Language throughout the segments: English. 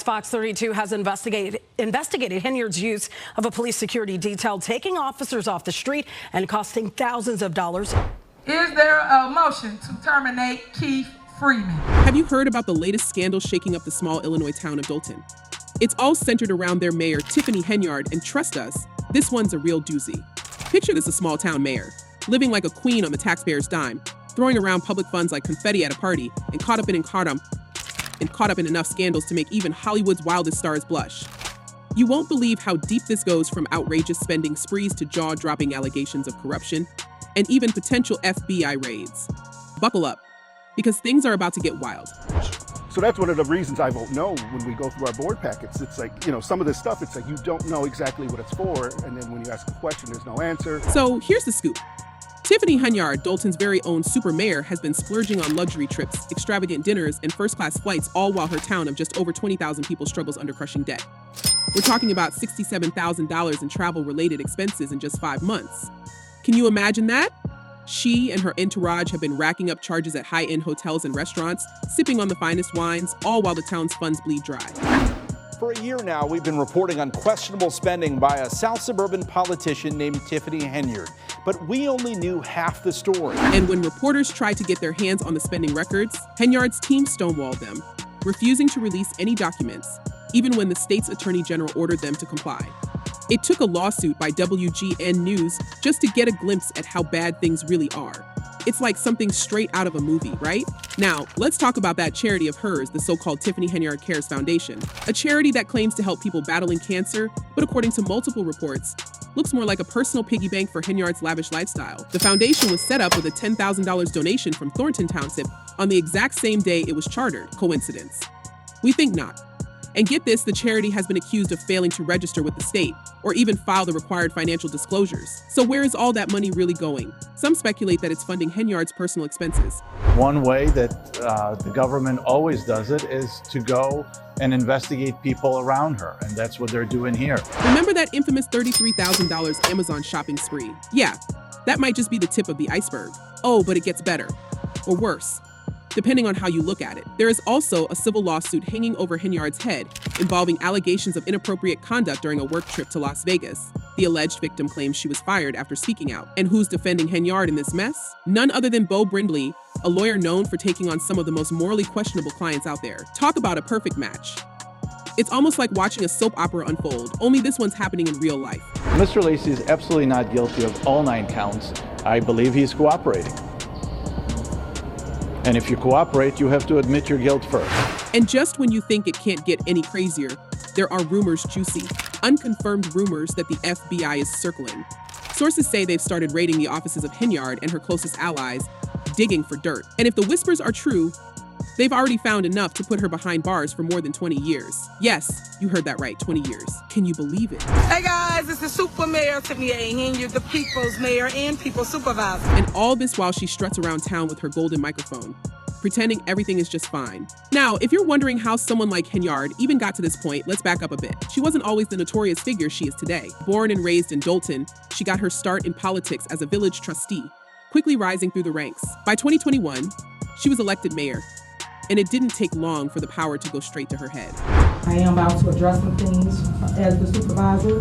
Next, Fox 32 has investigated Henyard's use of a police security detail, taking officers off the street and costing thousands of dollars. Is there a motion to terminate Keith Freeman? Have you heard about the latest scandal shaking up the small Illinois town of Dolton? It's all centered around their mayor, Tiffany Henyard, and trust us, this one's a real doozy. Picture this: a small town mayor, living like a queen on the taxpayer's dime, throwing around public funds like confetti at a party, and caught up in enough scandals to make even Hollywood's wildest stars blush. You won't believe how deep this goes, from outrageous spending sprees to jaw-dropping allegations of corruption, and even potential FBI raids. Buckle up, because things are about to get wild. So that's one of the reasons I vote no when we go through our board packets. It's like, some of this stuff, it's like you don't know exactly what it's for, and then when you ask a question, there's no answer. So here's the scoop. Tiffany Henyard, Dolton's very own super mayor, has been splurging on luxury trips, extravagant dinners, and first-class flights, all while her town of just over 20,000 people struggles under crushing debt. We're talking about $67,000 in travel-related expenses in just 5 months. Can you imagine that? She and her entourage have been racking up charges at high-end hotels and restaurants, sipping on the finest wines, all while the town's funds bleed dry. For a year now, we've been reporting on questionable spending by a South suburban politician named Tiffany Henyard, but we only knew half the story. And when reporters tried to get their hands on the spending records, Henyard's team stonewalled them, refusing to release any documents, even when the state's attorney general ordered them to comply. It took a lawsuit by WGN News just to get a glimpse at how bad things really are. It's like something straight out of a movie, right? Now, let's talk about that charity of hers, the so-called Tiffany Henyard Cares Foundation, a charity that claims to help people battling cancer, but according to multiple reports, looks more like a personal piggy bank for Henyard's lavish lifestyle. The foundation was set up with a $10,000 donation from Thornton Township on the exact same day it was chartered. Coincidence? We think not. And get this, the charity has been accused of failing to register with the state or even file the required financial disclosures. So where is all that money really going? Some speculate that it's funding Henyard's personal expenses. One way that the government always does it is to go and investigate people around her, and that's what they're doing here. Remember that infamous $33,000 Amazon shopping spree? Yeah, that might just be the tip of the iceberg. Oh, but it gets better, or worse, depending on how you look at it. There is also a civil lawsuit hanging over Henyard's head involving allegations of inappropriate conduct during a work trip to Las Vegas. The alleged victim claims she was fired after speaking out. And who's defending Henyard in this mess? None other than Brindley, a lawyer known for taking on some of the most morally questionable clients out there. Talk about a perfect match. It's almost like watching a soap opera unfold, only this one's happening in real life. Mr. Lacy is absolutely not guilty of all 9 counts. I believe he's cooperating. And if you cooperate, you have to admit your guilt first. And just when you think it can't get any crazier, there are rumors juicy, unconfirmed rumors that the FBI is circling. Sources say they've started raiding the offices of Henyard and her closest allies, digging for dirt. And if the whispers are true, they've already found enough to put her behind bars for more than 20 years. Yes, you heard that right, 20 years. Can you believe it? Hey guys, it's the Super Mayor, Tiffany Henyard, the People's Mayor and People's Supervisor. And all this while she struts around town with her golden microphone, pretending everything is just fine. Now, if you're wondering how someone like Henyard even got to this point, let's back up a bit. She wasn't always the notorious figure she is today. Born and raised in Dolton, she got her start in politics as a village trustee, quickly rising through the ranks. By 2021, she was elected mayor, and it didn't take long for the power to go straight to her head. I am about to address some things as the supervisor.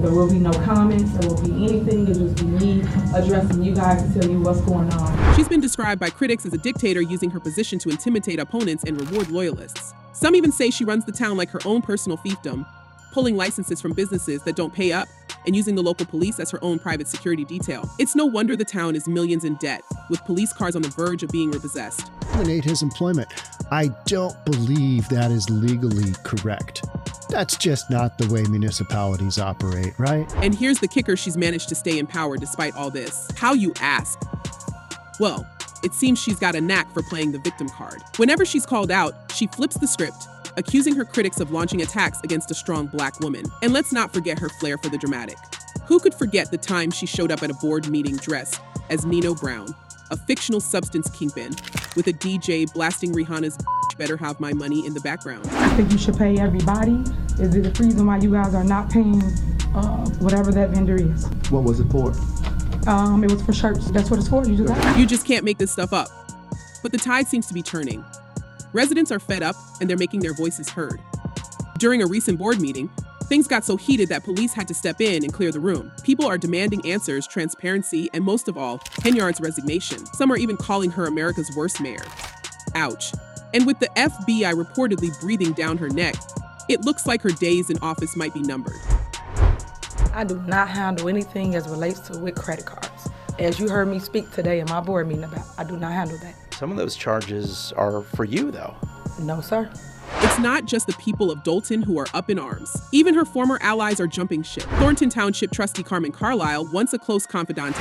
There will be no comments, there will be anything. It'll just be me addressing you guys to tell you what's going on. She's been described by critics as a dictator, using her position to intimidate opponents and reward loyalists. Some even say she runs the town like her own personal fiefdom, pulling licenses from businesses that don't pay up and using the local police as her own private security detail. It's no wonder the town is millions in debt, with police cars on the verge of being repossessed. Terminate his employment. I don't believe that is legally correct. That's just not the way municipalities operate, right? And here's the kicker: she's managed to stay in power despite all this. How, you ask? Well, it seems she's got a knack for playing the victim card. Whenever she's called out, she flips the script, accusing her critics of launching attacks against a strong Black woman. And let's not forget her flair for the dramatic. Who could forget the time she showed up at a board meeting dressed as Nino Brown, a fictional substance kingpin, with a DJ blasting Rihanna's "Better Have My Money" in the background? I think you should pay everybody. Is it the reason why you guys are not paying whatever that vendor is? What was it for? It was for shirts. That's what it's for. You just can't make this stuff up. But the tide seems to be turning. Residents are fed up, and they're making their voices heard. During a recent board meeting, things got so heated that police had to step in and clear the room. People are demanding answers, transparency, and most of all, Henyard's resignation. Some are even calling her America's worst mayor. Ouch. And with the FBI reportedly breathing down her neck, it looks like her days in office might be numbered. I do not handle anything as relates to with credit cards. As you heard me speak today in my board meeting about, I do not handle that. Some of those charges are for you, though. No, sir. It's not just the people of Dolton who are up in arms. Even her former allies are jumping ship. Thornton Township trustee Carmen Carlile, once a close confidante,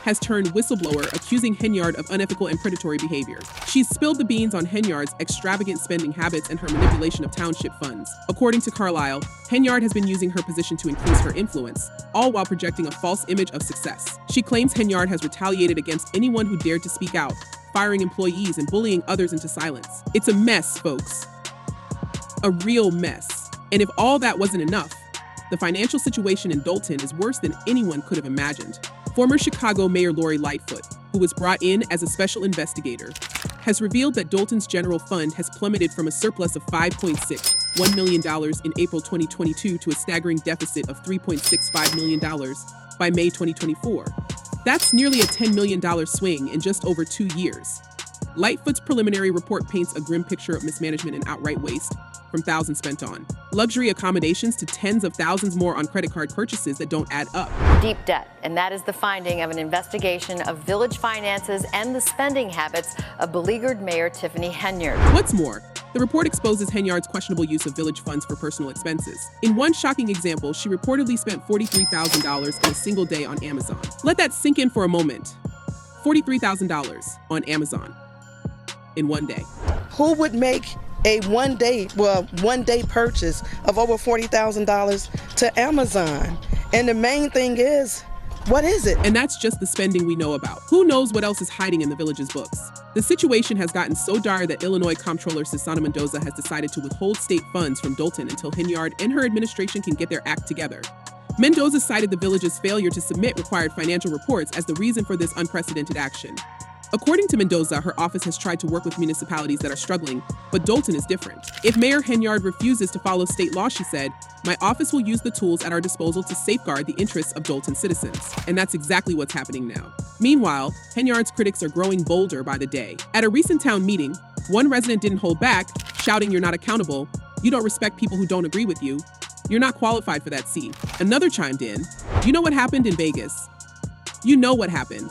has turned whistleblower, accusing Henyard of unethical and predatory behavior. She's spilled the beans on Henyard's extravagant spending habits and her manipulation of township funds. According to Carlile, Henyard has been using her position to increase her influence, all while projecting a false image of success. She claims Henyard has retaliated against anyone who dared to speak out, firing employees and bullying others into silence. It's a mess, folks. A real mess. And if all that wasn't enough, the financial situation in Dolton is worse than anyone could have imagined. Former Chicago Mayor Lori Lightfoot, who was brought in as a special investigator, has revealed that Dolton's general fund has plummeted from a surplus of $5.61 million in April 2022 to a staggering deficit of $3.65 million by May 2024. That's nearly a $10 million swing in just over 2 years. Lightfoot's preliminary report paints a grim picture of mismanagement and outright waste, from thousands spent on luxury accommodations to tens of thousands more on credit card purchases that don't add up. Deep debt, and that is the finding of an investigation of village finances and the spending habits of beleaguered Mayor Tiffany Henyard. What's more, the report exposes Henyard's questionable use of village funds for personal expenses. In one shocking example, she reportedly spent $43,000 in a single day on Amazon. Let that sink in for a moment. $43,000 on Amazon in one day. Who would make a one day purchase of over $40,000 to Amazon? And the main thing is, what is it? And that's just the spending we know about. Who knows what else is hiding in the village's books? The situation has gotten so dire that Illinois Comptroller Susana Mendoza has decided to withhold state funds from Dolton until Henyard and her administration can get their act together. Mendoza cited the village's failure to submit required financial reports as the reason for this unprecedented action. According to Mendoza, her office has tried to work with municipalities that are struggling, but Dolton is different. If Mayor Henyard refuses to follow state law, she said, my office will use the tools at our disposal to safeguard the interests of Dolton citizens. And that's exactly what's happening now. Meanwhile, Henyard's critics are growing bolder by the day. At a recent town meeting, one resident didn't hold back, shouting, "You're not accountable. You don't respect people who don't agree with you. You're not qualified for that seat." Another chimed in, "You know what happened in Vegas? You know what happened,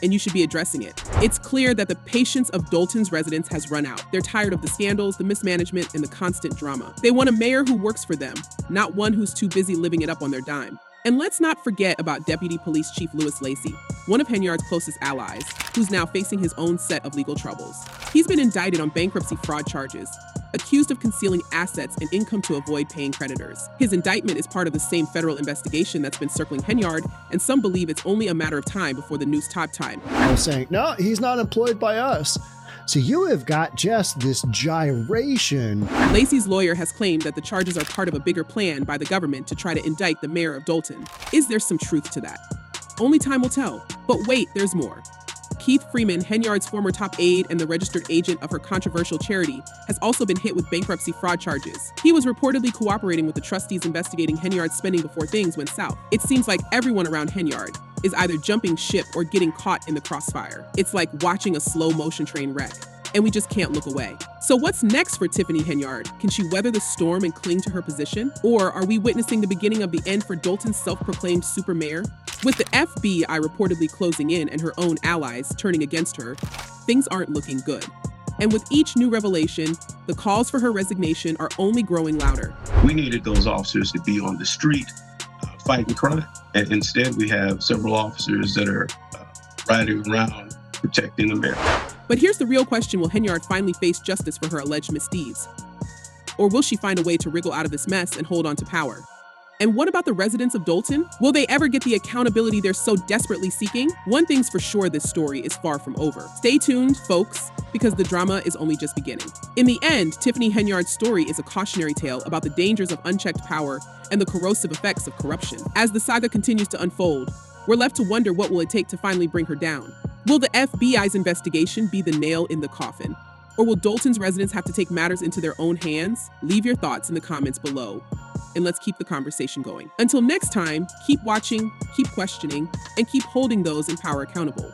and you should be addressing it." It's clear that the patience of Dolton's residents has run out. They're tired of the scandals, the mismanagement, and the constant drama. They want a mayor who works for them, not one who's too busy living it up on their dime. And let's not forget about Deputy Police Chief Lacy, one of Henyard's closest allies, who's now facing his own set of legal troubles. He's been indicted on bankruptcy fraud charges, accused of concealing assets and income to avoid paying creditors. His indictment is part of the same federal investigation that's been circling Henyard, and some believe it's only a matter of time before the news top time. I was saying, no, he's not employed by us. So you have got just this gyration. Lacy's lawyer has claimed that the charges are part of a bigger plan by the government to try to indict the mayor of Dolton. Is there some truth to that? Only time will tell. But wait, there's more. Keith Freeman, Henyard's former top aide and the registered agent of her controversial charity, has also been hit with bankruptcy fraud charges. He was reportedly cooperating with the trustees investigating Henyard's spending before things went south. It seems like everyone around Henyard is either jumping ship or getting caught in the crossfire. It's like watching a slow motion train wreck, and we just can't look away. So what's next for Tiffany Henyard? Can she weather the storm and cling to her position? Or are we witnessing the beginning of the end for Dolton's self-proclaimed super mayor? With the FBI reportedly closing in and her own allies turning against her, things aren't looking good. And with each new revelation, the calls for her resignation are only growing louder. We needed those officers to be on the street fighting crime. And instead, we have several officers that are riding around protecting the mayor. But here's the real question: will Henyard finally face justice for her alleged misdeeds? Or will she find a way to wriggle out of this mess and hold on to power? And what about the residents of Dolton? Will they ever get the accountability they're so desperately seeking? One thing's for sure, this story is far from over. Stay tuned, folks, because the drama is only just beginning. In the end, Tiffany Henyard's story is a cautionary tale about the dangers of unchecked power and the corrosive effects of corruption. As the saga continues to unfold, we're left to wonder, what will it take to finally bring her down? Will the FBI's investigation be the nail in the coffin? Or will Dolton's residents have to take matters into their own hands? Leave your thoughts in the comments below, and let's keep the conversation going. Until next time, keep watching, keep questioning, and keep holding those in power accountable.